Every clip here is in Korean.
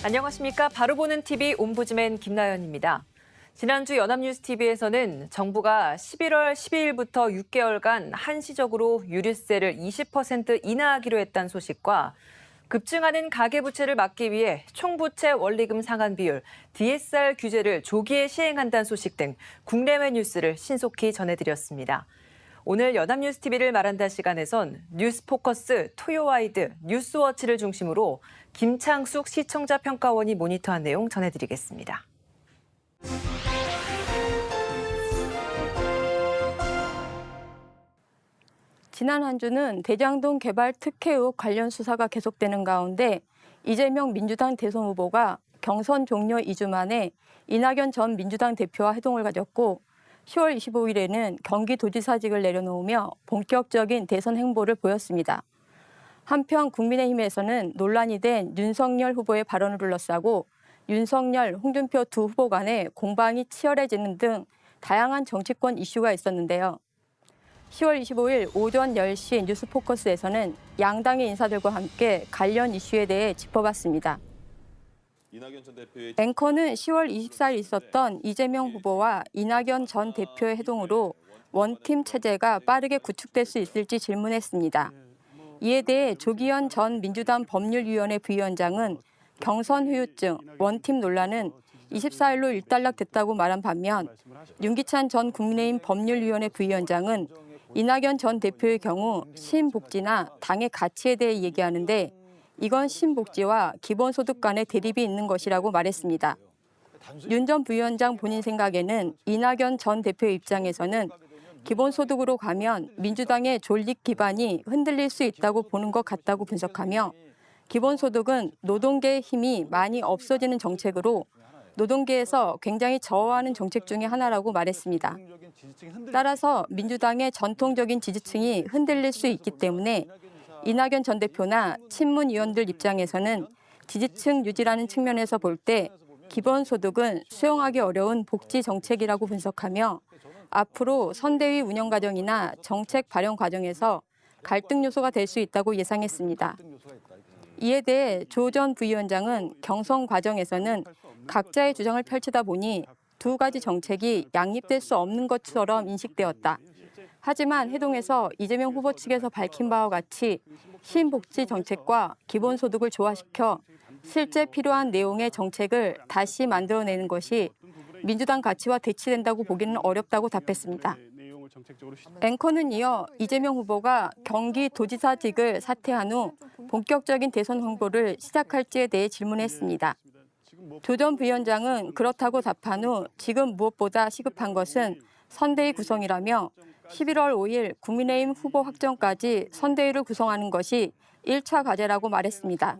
안녕하십니까. 바로 보는 TV 옴부즈맨 김나연입니다. 지난주 연합뉴스TV에서는 정부가 11월 12일부터 6개월간 한시적으로 유류세를 20% 인하하기로 했다는 소식과 급증하는 가계부채를 막기 위해 총부채 원리금 상환 비율 DSR 규제를 조기에 시행한다는 소식 등 국내외 뉴스를 신속히 전해드렸습니다. 오늘 연합뉴스TV를 말한다 시간에선 뉴스포커스, 토요와이드, 뉴스워치를 중심으로 김창숙 시청자 평가원이 모니터한 내용 전해드리겠습니다. 지난 한 주는 대장동 개발 특혜 의혹 관련 수사가 계속되는 가운데 이재명 민주당 대선 후보가 경선 종료 2주 만에 이낙연 전 민주당 대표와 회동을 가졌고 10월 25일에는 경기도지사직을 내려놓으며 본격적인 대선 행보를 보였습니다. 한편 국민의힘에서는 논란이 된 윤석열 후보의 발언을 둘러싸고 윤석열, 홍준표 두 후보 간의 공방이 치열해지는 등 다양한 정치권 이슈가 있었는데요. 10월 25일 오전 10시 뉴스포커스에서는 양당의 인사들과 함께 관련 이슈에 대해 짚어봤습니다. 앵커는 10월 24일 있었던 이재명 후보와 이낙연 전 대표의 회동으로 원팀 체제가 빠르게 구축될 수 있을지 질문했습니다. 이에 대해 조기현 전 민주당 법률위원회 부위원장은 경선 후유증, 원팀 논란은 24일로 일단락됐다고 말한 반면 윤기찬 전 국민의힘 법률위원회 부위원장은 이낙연 전 대표의 경우 신복지나 당의 가치에 대해 얘기하는데 이건 신복지와 기본소득 간의 대립이 있는 것이라고 말했습니다. 윤 전 부위원장 본인 생각에는 이낙연 전 대표의 입장에서는 기본소득으로 가면 민주당의 존립 기반이 흔들릴 수 있다고 보는 것 같다고 분석하며 기본소득은 노동계의 힘이 많이 없어지는 정책으로 노동계에서 굉장히 저하하는 정책 중에 하나라고 말했습니다. 따라서 민주당의 전통적인 지지층이 흔들릴 수 있기 때문에 이낙연 전 대표나 친문위원들 입장에서는 지지층 유지라는 측면에서 볼 때 기본소득은 수용하기 어려운 복지 정책이라고 분석하며 앞으로 선대위 운영 과정이나 정책 발행 과정에서 갈등 요소가 될 수 있다고 예상했습니다. 이에 대해 조 전 부위원장은 경선 과정에서는 각자의 주장을 펼치다 보니 두 가지 정책이 양립될 수 없는 것처럼 인식되었다. 하지만 회동에서 이재명 후보 측에서 밝힌 바와 같이 신복지 정책과 기본소득을 조화시켜 실제 필요한 내용의 정책을 다시 만들어내는 것이 민주당 가치와 대치된다고 보기는 어렵다고 답했습니다. 앵커는 이어 이재명 후보가 경기도지사직을 사퇴한 후 본격적인 대선 홍보를 시작할지에 대해 질문했습니다. 조 전 부위원장은 그렇다고 답한 후 지금 무엇보다 시급한 것은 선대위 구성이라며 11월 5일 국민의힘 후보 확정까지 선대위를 구성하는 것이 1차 과제라고 말했습니다.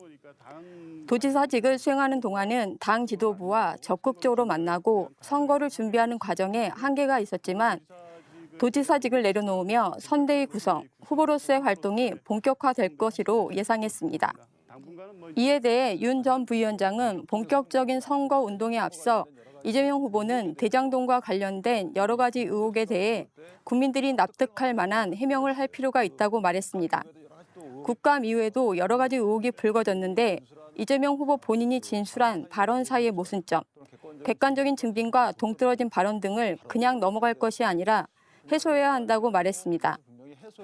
도지사직을 수행하는 동안은 당 지도부와 적극적으로 만나고 선거를 준비하는 과정에 한계가 있었지만 도지사직을 내려놓으며 선대위 구성, 후보로서의 활동이 본격화될 것으로 예상했습니다. 이에 대해 윤 전 부위원장은 본격적인 선거 운동에 앞서 이재명 후보는 대장동과 관련된 여러 가지 의혹에 대해 국민들이 납득할 만한 해명을 할 필요가 있다고 말했습니다. 국감 이후에도 여러 가지 의혹이 불거졌는데 이재명 후보 본인이 진술한 발언 사이의 모순점, 객관적인 증빙과 동떨어진 발언 등을 그냥 넘어갈 것이 아니라 해소해야 한다고 말했습니다.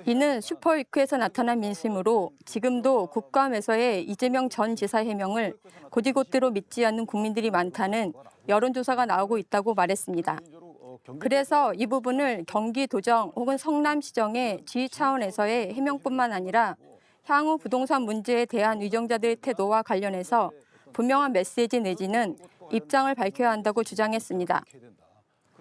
이는 슈퍼위크에서 나타난 민심으로 지금도 국감에서의 이재명 전 지사 해명을 곧이곧대로 믿지 않는 국민들이 많다는 여론조사가 나오고 있다고 말했습니다. 그래서 이 부분을 경기도정 혹은 성남시정의 지휘 차원에서의 해명뿐만 아니라 향후 부동산 문제에 대한 위정자들의 태도와 관련해서 분명한 메시지 내지는 입장을 밝혀야 한다고 주장했습니다.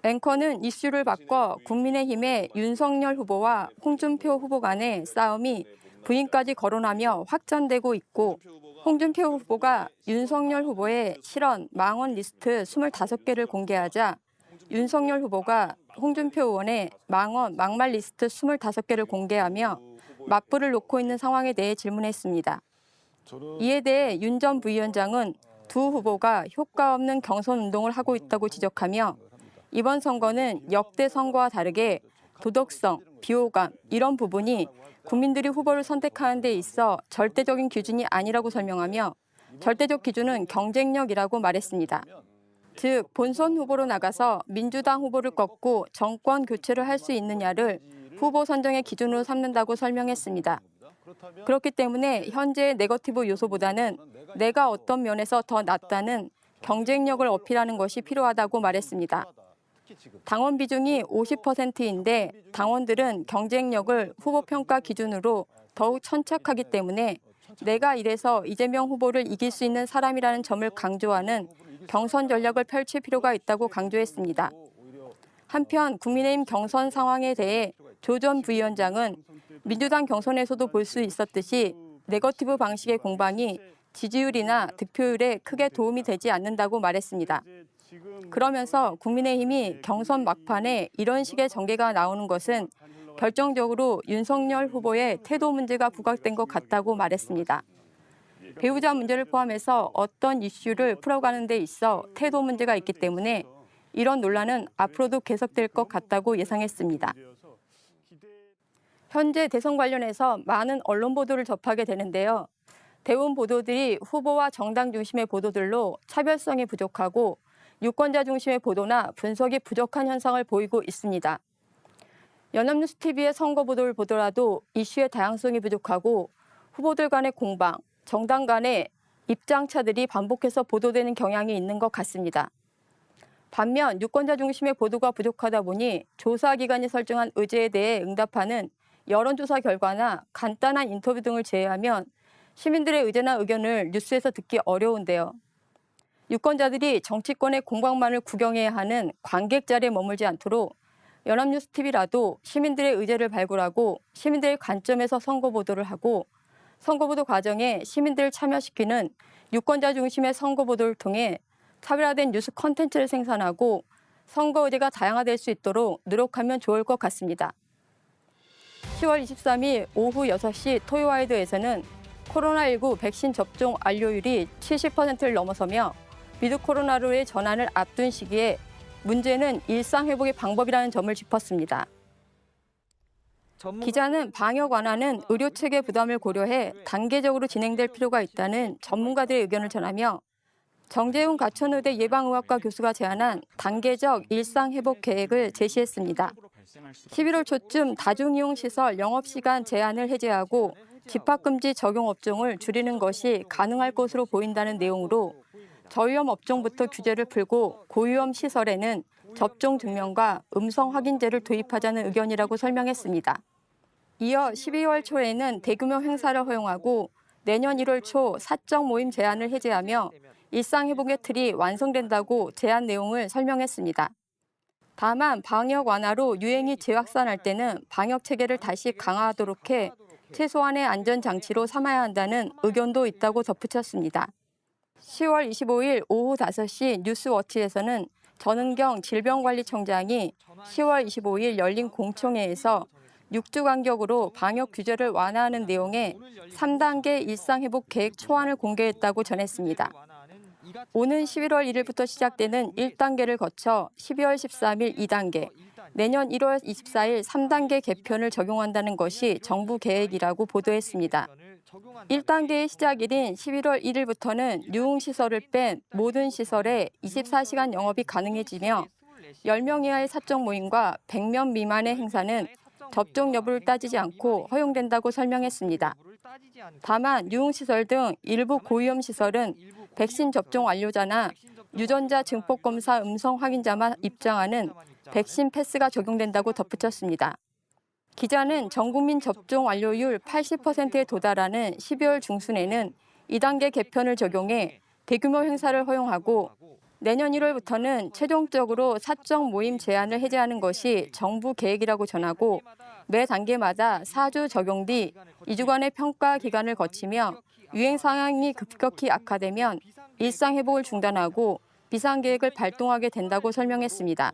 앵커는 이슈를 바꿔 국민의힘의 윤석열 후보와 홍준표 후보 간의 싸움이 부인까지 거론하며 확전되고 있고 홍준표 후보가 윤석열 후보의 실언, 망언 리스트 25개를 공개하자 윤석열 후보가 홍준표 의원의 망언, 막말 리스트 25개를 공개하며 맞불을 놓고 있는 상황에 대해 질문했습니다. 이에 대해 윤 전 부위원장은 두 후보가 효과 없는 경선 운동을 하고 있다고 지적하며 이번 선거는 역대 선거와 다르게 도덕성, 비호감 이런 부분이 국민들이 후보를 선택하는 데 있어 절대적인 기준이 아니라고 설명하며 절대적 기준은 경쟁력이라고 말했습니다. 즉, 본선 후보로 나가서 민주당 후보를 꺾고 정권 교체를 할 수 있느냐를 후보 선정의 기준으로 삼는다고 설명했습니다. 그렇기 때문에 현재의 네거티브 요소보다는 내가 어떤 면에서 더 낫다는 경쟁력을 어필하는 것이 필요하다고 말했습니다. 당원 비중이 50%인데 당원들은 경쟁력을 후보 평가 기준으로 더욱 천착하기 때문에 내가 이래서 이재명 후보를 이길 수 있는 사람이라는 점을 강조하는 경선 전략을 펼칠 필요가 있다고 강조했습니다. 한편 국민의힘 경선 상황에 대해 조 전 부위원장은 민주당 경선에서도 볼 수 있었듯이 네거티브 방식의 공방이 지지율이나 득표율에 크게 도움이 되지 않는다고 말했습니다. 그러면서 국민의힘이 경선 막판에 이런 식의 전개가 나오는 것은 결정적으로 윤석열 후보의 태도 문제가 부각된 것 같다고 말했습니다. 배우자 문제를 포함해서 어떤 이슈를 풀어가는 데 있어 태도 문제가 있기 때문에 이런 논란은 앞으로도 계속될 것 같다고 예상했습니다. 현재 대선 관련해서 많은 언론 보도를 접하게 되는데요. 대부분 보도들이 후보와 정당 중심의 보도들로 차별성이 부족하고 유권자 중심의 보도나 분석이 부족한 현상을 보이고 있습니다. 연합뉴스TV의 선거 보도를 보더라도 이슈의 다양성이 부족하고 후보들 간의 공방, 정당 간의 입장차들이 반복해서 보도되는 경향이 있는 것 같습니다. 반면 유권자 중심의 보도가 부족하다 보니 조사기관이 설정한 의제에 대해 응답하는 여론조사 결과나 간단한 인터뷰 등을 제외하면 시민들의 의제나 의견을 뉴스에서 듣기 어려운데요. 유권자들이 정치권의 공방만을 구경해야 하는 관객 자리에 머물지 않도록 연합뉴스TV라도 시민들의 의제를 발굴하고 시민들의 관점에서 선거 보도를 하고 선거 보도 과정에 시민들을 참여시키는 유권자 중심의 선거 보도를 통해 차별화된 뉴스 콘텐츠를 생산하고 선거 의제가 다양화될 수 있도록 노력하면 좋을 것 같습니다. 10월 23일 오후 6시 토요와이드에서는 코로나19 백신 접종 완료율이 70%를 넘어서며 위드 코로나로의 전환을 앞둔 시기에 문제는 일상회복의 방법이라는 점을 짚었습니다. 기자는 방역 완화는 의료체계 부담을 고려해 단계적으로 진행될 필요가 있다는 전문가들의 의견을 전하며 정재훈 가천의대 예방의학과 교수가 제안한 단계적 일상회복 계획을 제시했습니다. 11월 초쯤 다중이용시설 영업시간 제한을 해제하고 집합금지 적용 업종을 줄이는 것이 가능할 것으로 보인다는 내용으로 저위험 업종부터 규제를 풀고 고위험 시설에는 접종 증명과 음성 확인제를 도입하자는 의견이라고 설명했습니다. 이어 12월 초에는 대규모 행사를 허용하고 내년 1월 초 사적 모임 제한을 해제하며 일상회복의 틀이 완성된다고 제안 내용을 설명했습니다. 다만 방역 완화로 유행이 재확산할 때는 방역 체계를 다시 강화하도록 해 최소한의 안전장치로 삼아야 한다는 의견도 있다고 덧붙였습니다. 10월 25일 오후 5시 뉴스워치에서는 전은경 질병관리청장이 10월 25일 열린 공청회에서 6주 간격으로 방역 규제를 완화하는 내용의 3단계 일상회복 계획 초안을 공개했다고 전했습니다. 오는 11월 1일부터 시작되는 1단계를 거쳐 12월 13일 2단계, 내년 1월 24일 3단계 개편을 적용한다는 것이 정부 계획이라고 보도했습니다. 1단계의 시작일인 11월 1일부터는 유흥시설을 뺀 모든 시설에 24시간 영업이 가능해지며 10명 이하의 사적 모임과 100명 미만의 행사는 접종 여부를 따지지 않고 허용된다고 설명했습니다. 다만 유흥시설 등 일부 고위험 시설은 백신 접종 완료자나 유전자 증폭 검사 음성 확인자만 입장하는 백신 패스가 적용된다고 덧붙였습니다. 기자는 전국민 접종 완료율 80%에 도달하는 12월 중순에는 2단계 개편을 적용해 대규모 행사를 허용하고 내년 1월부터는 최종적으로 사적 모임 제한을 해제하는 것이 정부 계획이라고 전하고 매 단계마다 4주 적용 뒤 2주간의 평가 기간을 거치며 유행 상황이 급격히 악화되면 일상 회복을 중단하고 비상계획을 발동하게 된다고 설명했습니다.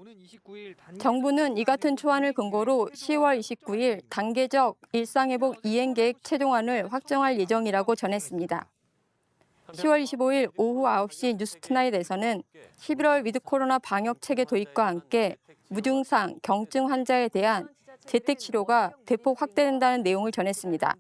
정부는 이 같은 초안을 근거로 10월 29일 단계적 일상회복 이행계획 최종안을 확정할 예정이라고 전했습니다. 10월 25일 오후 9시 뉴스투나잇에서는 11월 위드 코로나 방역 체계 도입과 함께 무증상, 경증 환자에 대한 재택치료가 대폭 확대된다는 내용을 전했습니다.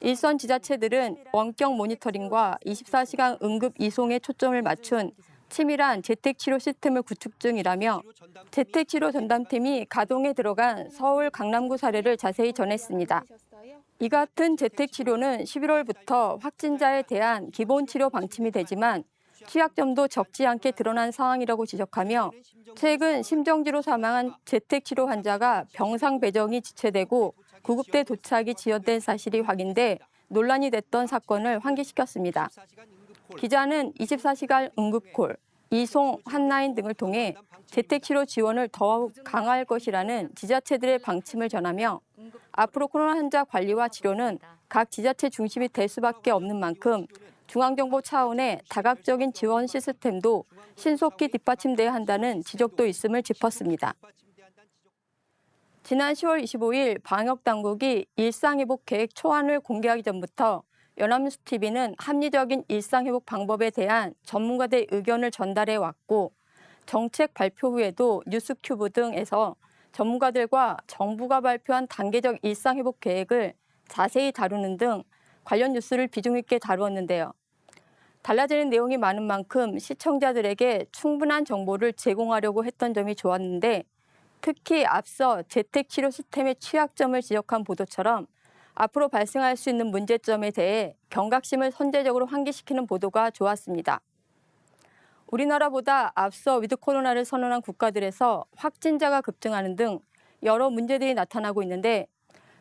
일선 지자체들은 원격 모니터링과 24시간 응급 이송에 초점을 맞춘 치밀한 재택치료 시스템을 구축 중이라며 재택치료 전담팀이 가동에 들어간 서울 강남구 사례를 자세히 전했습니다. 이 같은 재택치료는 11월부터 확진자에 대한 기본치료 방침이 되지만 취약점도 적지 않게 드러난 상황이라고 지적하며 최근 심정지로 사망한 재택치료 환자가 병상 배정이 지체되고 구급대 도착이 지연된 사실이 확인돼 논란이 됐던 사건을 환기시켰습니다. 기자는 24시간 응급콜, 이송, 핫라인 등을 통해 재택치료 지원을 더욱 강화할 것이라는 지자체들의 방침을 전하며 앞으로 코로나 환자 관리와 치료는 각 지자체 중심이 될 수밖에 없는 만큼 중앙정부 차원의 다각적인 지원 시스템도 신속히 뒷받침돼야 한다는 지적도 있음을 짚었습니다. 지난 10월 25일 방역당국이 일상회복 계획 초안을 공개하기 전부터 연합뉴스TV는 합리적인 일상회복 방법에 대한 전문가들의 의견을 전달해 왔고 정책 발표 후에도 뉴스큐브 등에서 전문가들과 정부가 발표한 단계적 일상회복 계획을 자세히 다루는 등 관련 뉴스를 비중 있게 다루었는데요. 달라지는 내용이 많은 만큼 시청자들에게 충분한 정보를 제공하려고 했던 점이 좋았는데 특히 앞서 재택치료 시스템의 취약점을 지적한 보도처럼 앞으로 발생할 수 있는 문제점에 대해 경각심을 선제적으로 환기시키는 보도가 좋았습니다. 우리나라보다 앞서 위드 코로나를 선언한 국가들에서 확진자가 급증하는 등 여러 문제들이 나타나고 있는데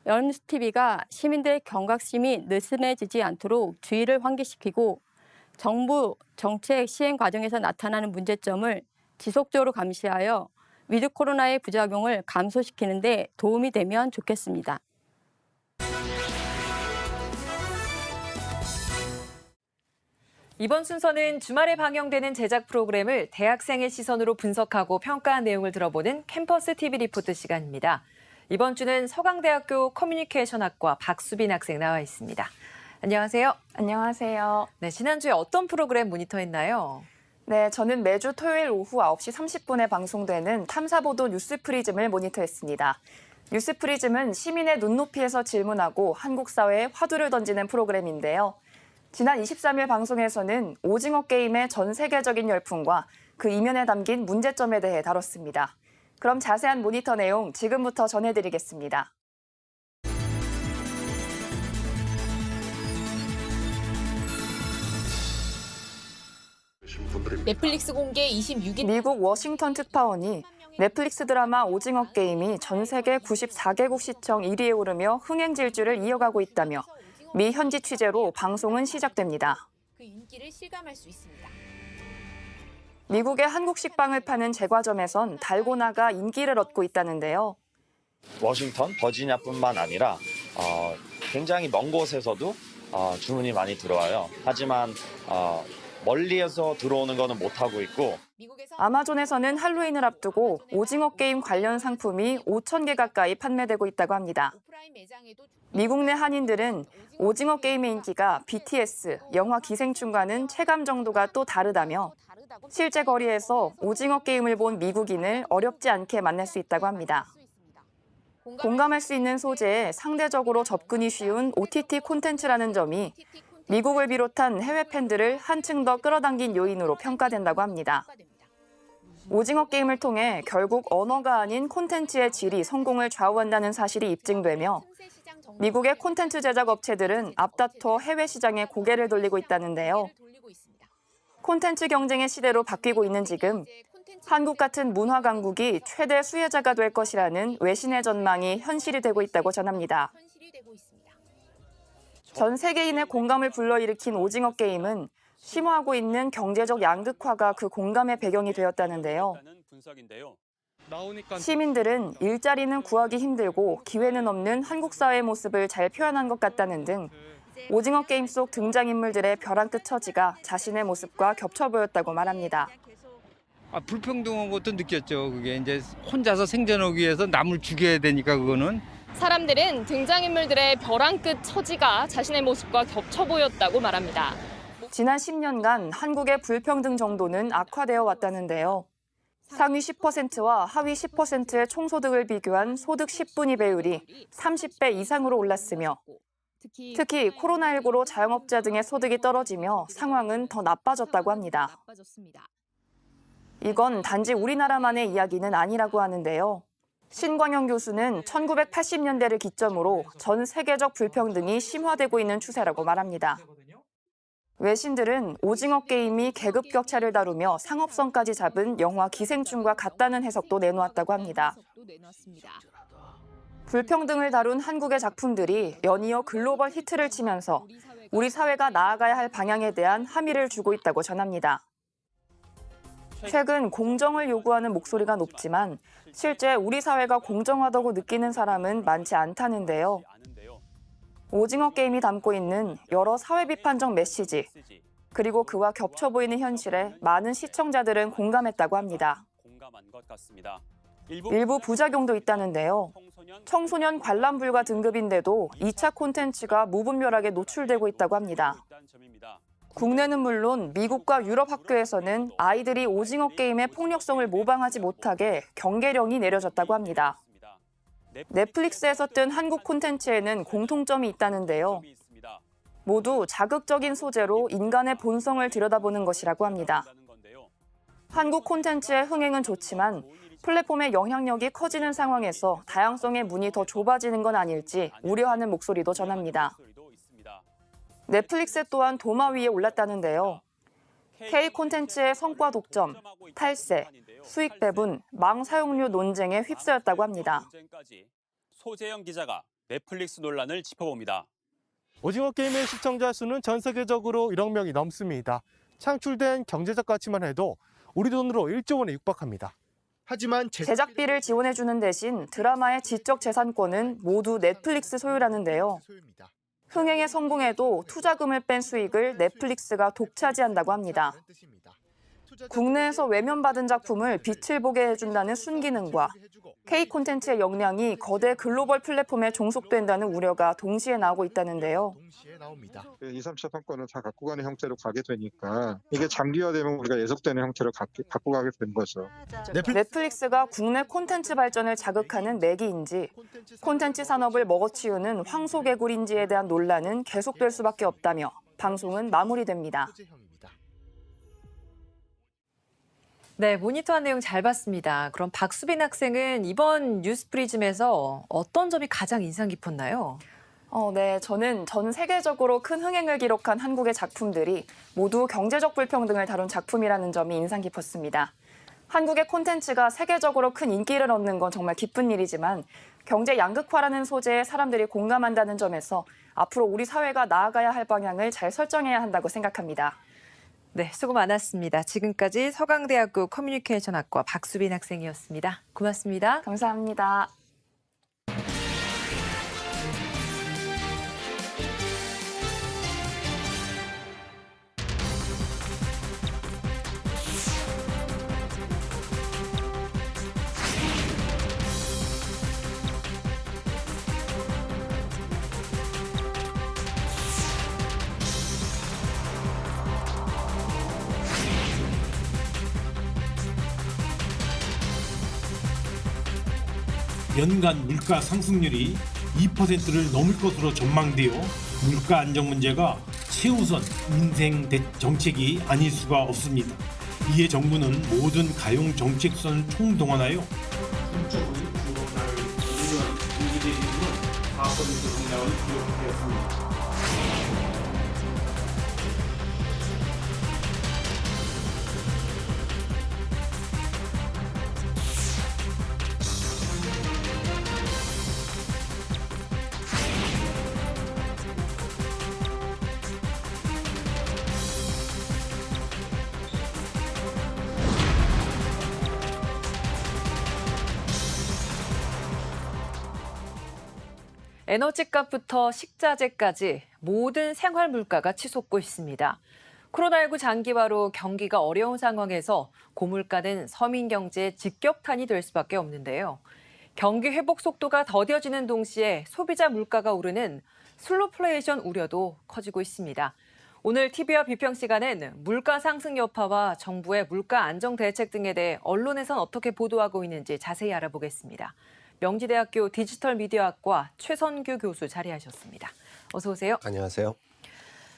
연합뉴스TV가 시민들의 경각심이 느슨해지지 않도록 주의를 환기시키고 정부 정책 시행 과정에서 나타나는 문제점을 지속적으로 감시하여 위드 코로나의 부작용을 감소시키는 데 도움이 되면 좋겠습니다. 이번 순서는 주말에 방영되는 제작 프로그램을 대학생의 시선으로 분석하고 평가한 내용을 들어보는 캠퍼스 TV 리포트 시간입니다. 이번 주는 서강대학교 커뮤니케이션학과 박수빈 학생 나와 있습니다. 안녕하세요. 안녕하세요. 네, 지난주에 어떤 프로그램 모니터했나요? 네, 저는 매주 토요일 오후 9시 30분에 방송되는 탐사보도 뉴스프리즘을 모니터했습니다. 뉴스프리즘은 시민의 눈높이에서 질문하고 한국 사회에 화두를 던지는 프로그램인데요. 지난 23일 방송에서는 오징어 게임의 전 세계적인 열풍과 그 이면에 담긴 문제점에 대해 다뤘습니다. 그럼 자세한 모니터 내용 지금부터 전해드리겠습니다. 넷플릭스 공개 26일 미국 워싱턴 특파원이 넷플릭스 드라마 오징어 게임이 전 세계 94개국 시청 1위에 오르며 흥행 질주를 이어가고 있다며 미 현지 취재로 방송은 시작됩니다. 그 인기를 실감할 수 있습니다. 미국의 한국식 빵을 파는 제과점에선 달고나가 인기를 얻고 있다는데요. 워싱턴, 버지니아뿐만 아니라 굉장히 먼 곳에서도 주문이 많이 들어와요. 하지만 멀리에서 들어오는 거는 못하고 있고 아마존에서는 할로윈을 앞두고 오징어 게임 관련 상품이 5,000개 가까이 판매되고 있다고 합니다. 미국 내 한인들은 오징어 게임의 인기가 BTS, 영화 기생충과는 체감 정도가 또 다르다며 실제 거리에서 오징어 게임을 본 미국인을 어렵지 않게 만날 수 있다고 합니다. 공감할 수 있는 소재에 상대적으로 접근이 쉬운 OTT 콘텐츠라는 점이 미국을 비롯한 해외 팬들을 한층 더 끌어당긴 요인으로 평가된다고 합니다. 오징어 게임을 통해 결국 언어가 아닌 콘텐츠의 질이 성공을 좌우한다는 사실이 입증되며 미국의 콘텐츠 제작 업체들은 앞다퉈 해외 시장에 고개를 돌리고 있다는데요. 콘텐츠 경쟁의 시대로 바뀌고 있는 지금 한국 같은 문화 강국이 최대 수혜자가 될 것이라는 외신의 전망이 현실이 되고 있다고 전합니다. 전 세계인의 공감을 불러일으킨 오징어 게임은 심화하고 있는 경제적 양극화가 그 공감의 배경이 되었다는데요. 시민들은 일자리는 구하기 힘들고 기회는 없는 한국 사회의 모습을 잘 표현한 것 같다는 등 오징어 게임 속 등장인물들의 벼랑 끝 처지가 자신의 모습과 겹쳐 보였다고 말합니다. 불평등한 것도 느꼈죠. 그게 이제 혼자서 생존하기 위해서 남을 죽여야 되니까 그거는. 사람들은 등장인물들의 벼랑 끝 처지가 자신의 모습과 겹쳐 보였다고 말합니다. 지난 10년간 한국의 불평등 정도는 악화되어 왔다는데요. 상위 10%와 하위 10%의 총소득을 비교한 소득 10분위 배율이 30배 이상으로 올랐으며 특히 코로나19로 자영업자 등의 소득이 떨어지며 상황은 더 나빠졌다고 합니다. 이건 단지 우리나라만의 이야기는 아니라고 하는데요. 신광영 교수는 1980년대를 기점으로 전 세계적 불평등이 심화되고 있는 추세라고 말합니다. 외신들은 오징어 게임이 계급 격차를 다루며 상업성까지 잡은 영화 기생충과 같다는 해석도 내놓았다고 합니다. 불평등을 다룬 한국의 작품들이 연이어 글로벌 히트를 치면서 우리 사회가 나아가야 할 방향에 대한 함의를 주고 있다고 전합니다. 최근 공정을 요구하는 목소리가 높지만 실제 우리 사회가 공정하다고 느끼는 사람은 많지 않다는데요. 오징어 게임이 담고 있는 여러 사회 비판적 메시지, 그리고 그와 겹쳐 보이는 현실에 많은 시청자들은 공감했다고 합니다. 일부 부작용도 있다는데요. 청소년 관람 불가 등급인데도 2차 콘텐츠가 무분별하게 노출되고 있다고 합니다. 국내는 물론 미국과 유럽 학교에서는 아이들이 오징어 게임의 폭력성을 모방하지 못하게 경계령이 내려졌다고 합니다. 넷플릭스에서 뜬 한국 콘텐츠에는 공통점이 있다는데요. 모두 자극적인 소재로 인간의 본성을 들여다보는 것이라고 합니다. 한국 콘텐츠의 흥행은 좋지만 플랫폼의 영향력이 커지는 상황에서 다양성의 문이 더 좁아지는 건 아닐지 우려하는 목소리도 전합니다. 넷플릭스 또한 도마 위에 올랐다는데요. K 콘텐츠의 성과 독점, 탈세, 수익 배분, 망 사용료 논쟁에 휩싸였다고 합니다. 소재영 기자가 넷플릭스 논란을 짚어봅니다. 오징어 게임의 시청자 수는 전 세계적으로 1억 명이 넘습니다. 창출된 경제적 가치만 해도 우리 돈으로 1조 원에 육박합니다. 하지만 제작비를 지원해주는 대신 드라마의 지적 재산권은 모두 넷플릭스 소유라는데요. 흥행에 성공해도 투자금을 뺀 수익을 넷플릭스가 독차지한다고 합니다. 국내에서 외면받은 작품을 빛을 보게 해준다는 순기능과 K 콘텐츠의 역량이 거대 글로벌 플랫폼에 종속된다는 우려가 동시에 나오고 있다는데요. 2, 3차 판권을 다 갖고 가는 형태로 가게 되니까 이게 장기화되면 우리가 예속되는 형태로 갖고 가게 된 거죠. 넷플릭스가 국내 콘텐츠 발전을 자극하는 매기인지 콘텐츠 산업을 먹어치우는 황소개구리인지에 대한 논란은 계속될 수밖에 없다며 방송은 마무리됩니다. 네, 모니터한 내용 잘 봤습니다. 그럼 박수빈 학생은 이번 뉴스프리즘에서 어떤 점이 가장 인상 깊었나요? 네, 저는 전 세계적으로 큰 흥행을 기록한 한국의 작품들이 모두 경제적 불평등을 다룬 작품이라는 점이 인상 깊었습니다. 한국의 콘텐츠가 세계적으로 큰 인기를 얻는 건 정말 기쁜 일이지만 경제 양극화라는 소재에 사람들이 공감한다는 점에서 앞으로 우리 사회가 나아가야 할 방향을 잘 설정해야 한다고 생각합니다. 네, 수고 많았습니다. 지금까지 서강대학교 커뮤니케이션학과 박수빈 학생이었습니다. 고맙습니다. 감사합니다. 연간 물가 상승률이 2%를 넘을 것으로 전망되어 물가 안정 문제가 최우선 민생 정책이 아닐 수가 없습니다. 이에 정부는 모든 가용 정책선을 총동원하여 본적으로 주어날 공개되는 4% 성장을 기록하였습니다. 에너지값부터 식자재까지 모든 생활 물가가 치솟고 있습니다. 코로나19 장기화로 경기가 어려운 상황에서 고물가는 서민 경제의 직격탄이 될 수밖에 없는데요. 경기 회복 속도가 더뎌지는 동시에 소비자 물가가 오르는 슬로플레이션 우려도 커지고 있습니다. 오늘 TV와 비평 시간엔 물가 상승 여파와 정부의 물가 안정 대책 등에 대해 언론에선 어떻게 보도하고 있는지 자세히 알아보겠습니다. 명지대학교 디지털미디어학과 최선규 교수 자리하셨습니다. 어서 오세요. 안녕하세요.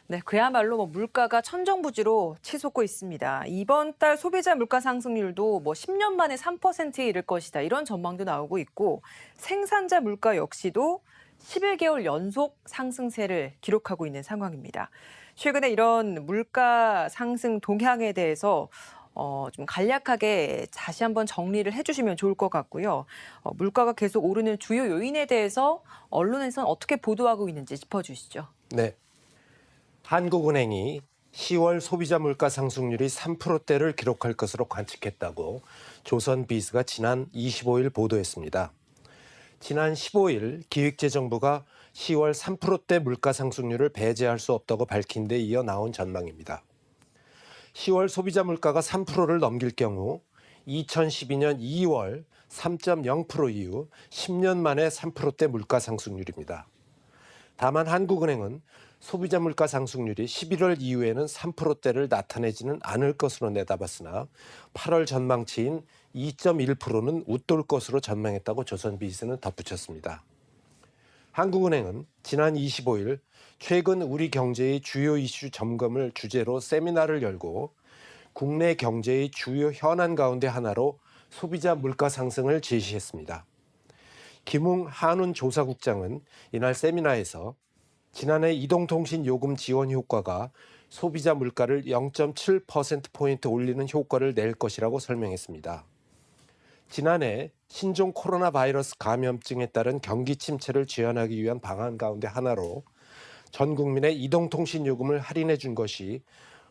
네, 그야말로 물가가 천정부지로 치솟고 있습니다. 이번 달 소비자 물가 상승률도 10년 만에 3%에 이를 것이다. 이런 전망도 나오고 있고 생산자 물가 역시도 11개월 연속 상승세를 기록하고 있는 상황입니다. 최근에 이런 물가 상승 동향에 대해서 좀 간략하게 다시 한번 정리를 해주시면 좋을 것 같고요. 물가가 계속 오르는 주요 요인에 대해서 언론에서는 어떻게 보도하고 있는지 짚어주시죠. 네. 한국은행이 10월 소비자 물가 상승률이 3%대를 기록할 것으로 관측했다고 조선비즈가 지난 25일 보도했습니다. 지난 15일 기획재정부가 10월 3%대 물가 상승률을 배제할 수 없다고 밝힌 데 이어 나온 전망입니다. 10월 소비자 물가가 3%를 넘길 경우 2012년 2월 3.0% 이후 10년 만에 3%대 물가 상승률입니다. 다만 한국은행은 소비자 물가 상승률이 11월 이후에는 3%대를 나타내지는 않을 것으로 내다봤으나 8월 전망치인 2.1%는 웃돌 것으로 전망했다고 조선비즈는 덧붙였습니다. 한국은행은 지난 25일 최근 우리 경제의 주요 이슈 점검을 주제로 세미나를 열고 국내 경제의 주요 현안 가운데 하나로 소비자 물가 상승을 제시했습니다. 김웅 한운조사국장은 이날 세미나에서 지난해 이동통신 요금 지원 효과가 소비자 물가를 0.7%포인트 올리는 효과를 낼 것이라고 설명했습니다. 지난해 신종 코로나 바이러스 감염증에 따른 경기 침체를 지원하기 위한 방안 가운데 하나로 전 국민의 이동통신 요금을 할인해 준 것이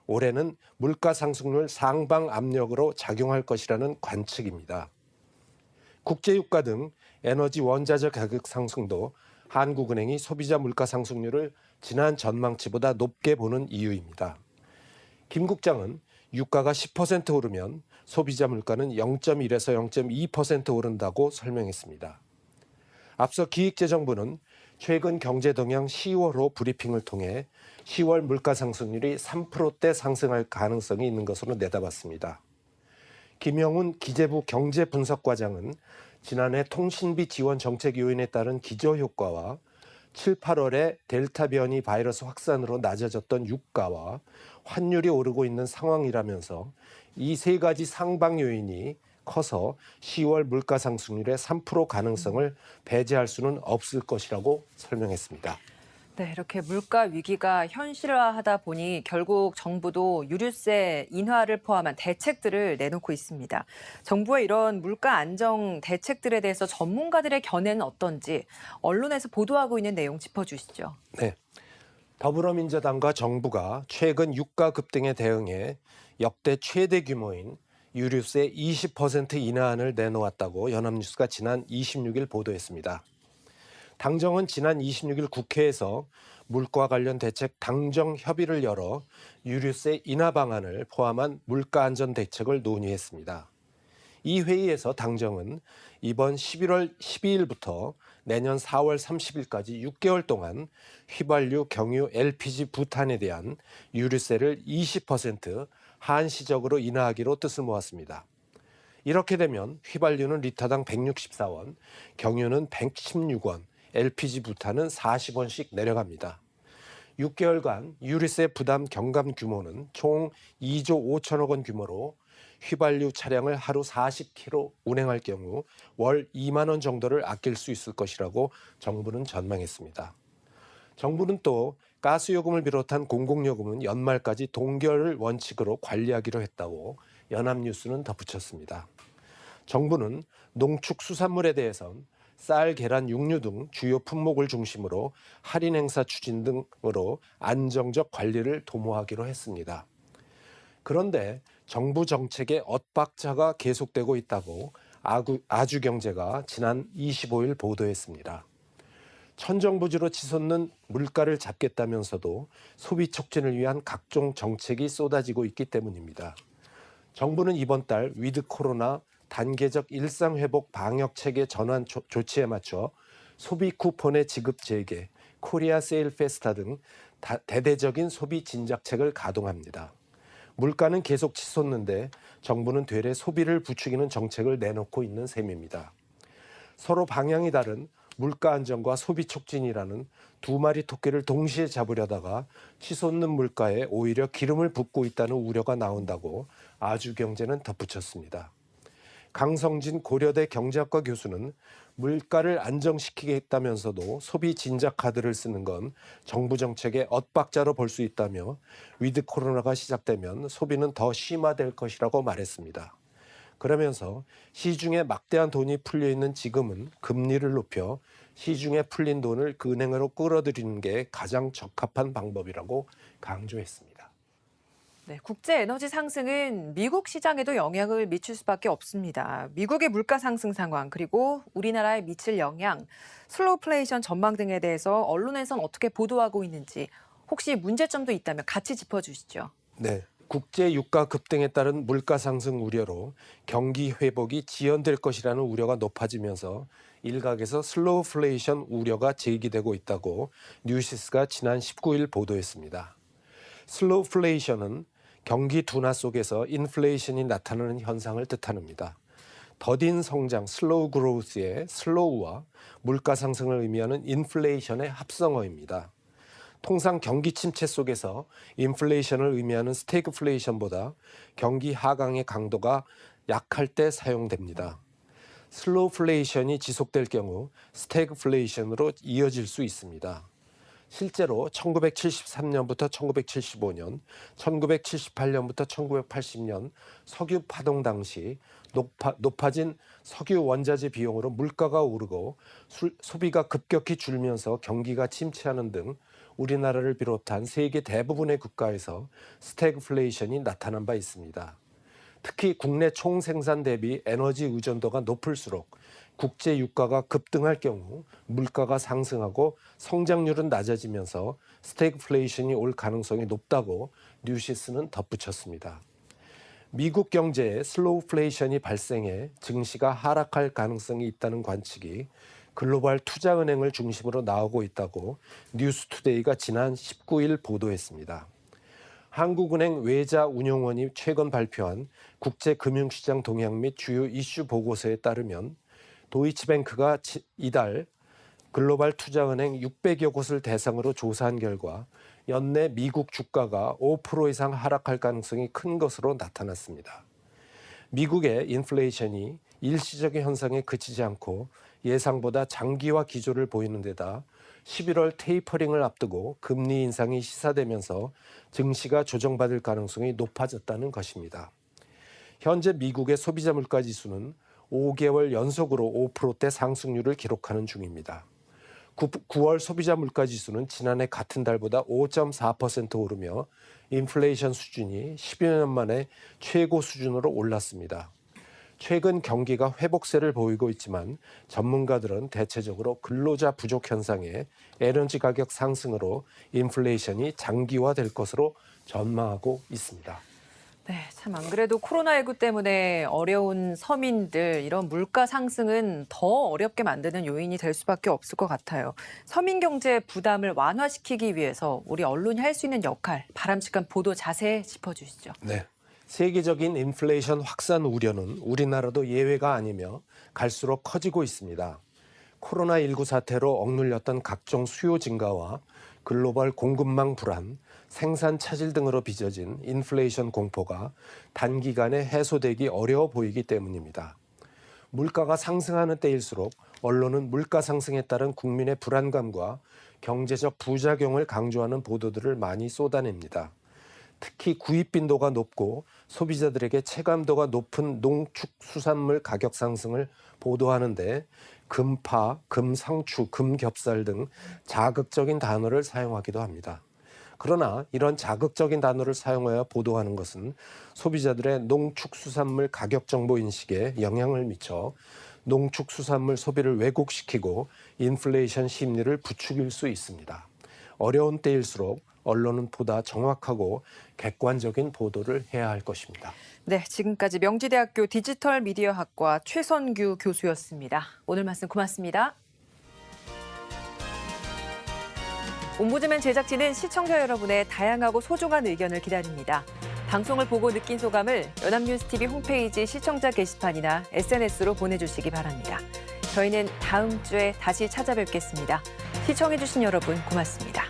올해는 물가 상승률 상방 압력으로 작용할 것이라는 관측입니다. 국제유가 등 에너지 원자재 가격 상승도 한국은행이 소비자 물가 상승률을 지난 전망치보다 높게 보는 이유입니다. 김 국장은 유가가 10% 오르면 소비자 물가는 0.1에서 0.2% 오른다고 설명했습니다. 앞서 기획재정부는 최근 경제동향 10월호 브리핑을 통해 10월 물가 상승률이 3%대 상승할 가능성이 있는 것으로 내다봤습니다. 김영훈 기재부 경제분석과장은 지난해 통신비 지원 정책 요인에 따른 기저효과와 7, 8월에 델타 변이 바이러스 확산으로 낮아졌던 유가와 환율이 오르고 있는 상황이라면서 이 세 가지 상방 요인이 커서 10월 물가 상승률의 3% 가능성을 배제할 수는 없을 것이라고 설명했습니다. 네, 이렇게 물가 위기가 현실화하다 보니 결국 정부도 유류세 인하를 포함한 대책들을 내놓고 있습니다. 정부의 이런 물가 안정 대책들에 대해서 전문가들의 견해는 어떤지 언론에서 보도하고 있는 내용 짚어주시죠. 네, 더불어민주당과 정부가 최근 유가 급등에 대응해 역대 최대 규모인 유류세 20% 인하안을 내놓았다고 연합뉴스가 지난 26일 보도했습니다. 당정은 지난 26일 국회에서 물가 관련 대책 당정 협의를 열어 유류세 인하 방안을 포함한 물가 안전 대책을 논의했습니다. 이 회의에서 당정은 이번 11월 12일부터 내년 4월 30일까지 6개월 동안 휘발유, 경유, LPG 부탄에 대한 유류세를 20% 한시적으로 인하하기로 뜻을 모았습니다. 이렇게 되면 휘발유는 리터당 164원, 경유는 116원, LPG 부탄은 40원씩 내려갑니다. 6개월간 유류세 부담 경감 규모는 총 2조 5천억 원 규모로 휘발유 차량을 하루 40km 운행할 경우 월 2만 원 정도를 아낄 수 있을 것이라고 정부는 전망했습니다. 정부는 또 가스요금을 비롯한 공공요금은 연말까지 동결을 원칙으로 관리하기로 했다고 연합뉴스는 덧붙였습니다. 정부는 농축수산물에 대해선 쌀, 계란, 육류 등 주요 품목을 중심으로 할인 행사 추진 등으로 안정적 관리를 도모하기로 했습니다. 그런데 정부 정책의 엇박자가 계속되고 있다고 아주경제가 지난 25일 보도했습니다. 천정부지로 치솟는 물가를 잡겠다면서도 소비 촉진을 위한 각종 정책이 쏟아지고 있기 때문입니다. 정부는 이번 달 위드 코로나 단계적 일상회복 방역체계 전환 조치에 맞춰 소비 쿠폰의 지급 재개, 코리아 세일 페스타 등 대대적인 소비 진작책을 가동합니다. 물가는 계속 치솟는데 정부는 되레 소비를 부추기는 정책을 내놓고 있는 셈입니다. 서로 방향이 다른 물가 안정과 소비 촉진이라는 두 마리 토끼를 동시에 잡으려다가 치솟는 물가에 오히려 기름을 붓고 있다는 우려가 나온다고 아주경제는 덧붙였습니다. 강성진 고려대 경제학과 교수는 물가를 안정시키겠다면서도 소비 진작 카드를 쓰는 건 정부 정책의 엇박자로 볼 수 있다며 위드 코로나가 시작되면 소비는 더 심화될 것이라고 말했습니다. 그러면서 시중에 막대한 돈이 풀려 있는 지금은 금리를 높여 시중에 풀린 돈을 그 은행으로 끌어들이는 게 가장 적합한 방법이라고 강조했습니다. 네, 국제 에너지 상승은 미국 시장에도 영향을 미칠 수밖에 없습니다. 미국의 물가 상승 상황 그리고 우리나라에 미칠 영향, 슬로우플레이션 전망 등에 대해서 언론에선 어떻게 보도하고 있는지 혹시 문제점도 있다면 같이 짚어주시죠. 네, 국제 유가 급등에 따른 물가 상승 우려로 경기 회복이 지연될 것이라는 우려가 높아지면서 일각에서 슬로우플레이션 우려가 제기되고 있다고 뉴시스가 지난 19일 보도했습니다. 슬로우플레이션은 경기 둔화 속에서 인플레이션이 나타나는 현상을 뜻합니다. 더딘 성장 슬로우 그로우스의 슬로우와 물가 상승을 의미하는 인플레이션의 합성어입니다. 통상 경기 침체 속에서 인플레이션을 의미하는 스태그플레이션보다 경기 하강의 강도가 약할 때 사용됩니다. 슬로우플레이션이 지속될 경우 스태그플레이션으로 이어질 수 있습니다. 실제로 1973년부터 1975년, 1978년부터 1980년 석유 파동 당시 높아진 석유 원자재 비용으로 물가가 오르고 소비가 급격히 줄면서 경기가 침체하는 등 우리나라를 비롯한 세계 대부분의 국가에서 스태그플레이션이 나타난 바 있습니다. 특히 국내 총생산 대비 에너지 의존도가 높을수록 국제 유가가 급등할 경우 물가가 상승하고 성장률은 낮아지면서 스태그플레이션이 올 가능성이 높다고 뉴시스는 덧붙였습니다. 미국 경제에 슬로우플레이션이 발생해 증시가 하락할 가능성이 있다는 관측이 글로벌 투자은행을 중심으로 나오고 있다고 뉴스투데이가 지난 19일 보도했습니다. 한국은행 외자운용원이 최근 발표한 국제금융시장 동향 및 주요 이슈 보고서에 따르면 도이치뱅크가 이달 글로벌 투자은행 600여 곳을 대상으로 조사한 결과 연내 미국 주가가 5% 이상 하락할 가능성이 큰 것으로 나타났습니다. 미국의 인플레이션이 일시적인 현상에 그치지 않고 예상보다 장기화 기조를 보이는 데다 11월 테이퍼링을 앞두고 금리 인상이 시사되면서 증시가 조정받을 가능성이 높아졌다는 것입니다. 현재 미국의 소비자 물가 지수는 5개월 연속으로 5%대 상승률을 기록하는 중입니다. 9월 소비자 물가 지수는 지난해 같은 달보다 5.4% 오르며 인플레이션 수준이 10여 년 만에 최고 수준으로 올랐습니다. 최근 경기가 회복세를 보이고 있지만 전문가들은 대체적으로 근로자 부족 현상에 에너지 가격 상승으로 인플레이션이 장기화될 것으로 전망하고 있습니다. 네, 참 안 그래도 코로나19 때문에 어려운 서민들 이런 물가 상승은 더 어렵게 만드는 요인이 될 수밖에 없을 것 같아요. 서민 경제 부담을 완화시키기 위해서 우리 언론이 할 수 있는 역할, 바람직한 보도 자세 짚어주시죠. 네, 세계적인 인플레이션 확산 우려는 우리나라도 예외가 아니며 갈수록 커지고 있습니다. 코로나19 사태로 억눌렸던 각종 수요 증가와 글로벌 공급망 불안, 생산 차질 등으로 빚어진 인플레이션 공포가 단기간에 해소되기 어려워 보이기 때문입니다. 물가가 상승하는 때일수록 언론은 물가 상승에 따른 국민의 불안감과 경제적 부작용을 강조하는 보도들을 많이 쏟아냅니다. 특히 구입 빈도가 높고 소비자들에게 체감도가 높은 농축수산물 가격 상승을 보도하는데 금파, 금상추, 금겹살 등 자극적인 단어를 사용하기도 합니다. 그러나 이런 자극적인 단어를 사용하여 보도하는 것은 소비자들의 농축수산물 가격 정보 인식에 영향을 미쳐 농축수산물 소비를 왜곡시키고 인플레이션 심리를 부추길 수 있습니다. 어려운 때일수록 언론은 보다 정확하고 객관적인 보도를 해야 할 것입니다. 네, 지금까지 명지대학교 디지털미디어학과 최선규 교수였습니다. 오늘 말씀 고맙습니다. 옴부즈맨 제작진은 시청자 여러분의 다양하고 소중한 의견을 기다립니다. 방송을 보고 느낀 소감을 연합뉴스TV 홈페이지 시청자 게시판이나 SNS로 보내주시기 바랍니다. 저희는 다음 주에 다시 찾아뵙겠습니다. 시청해주신 여러분 고맙습니다.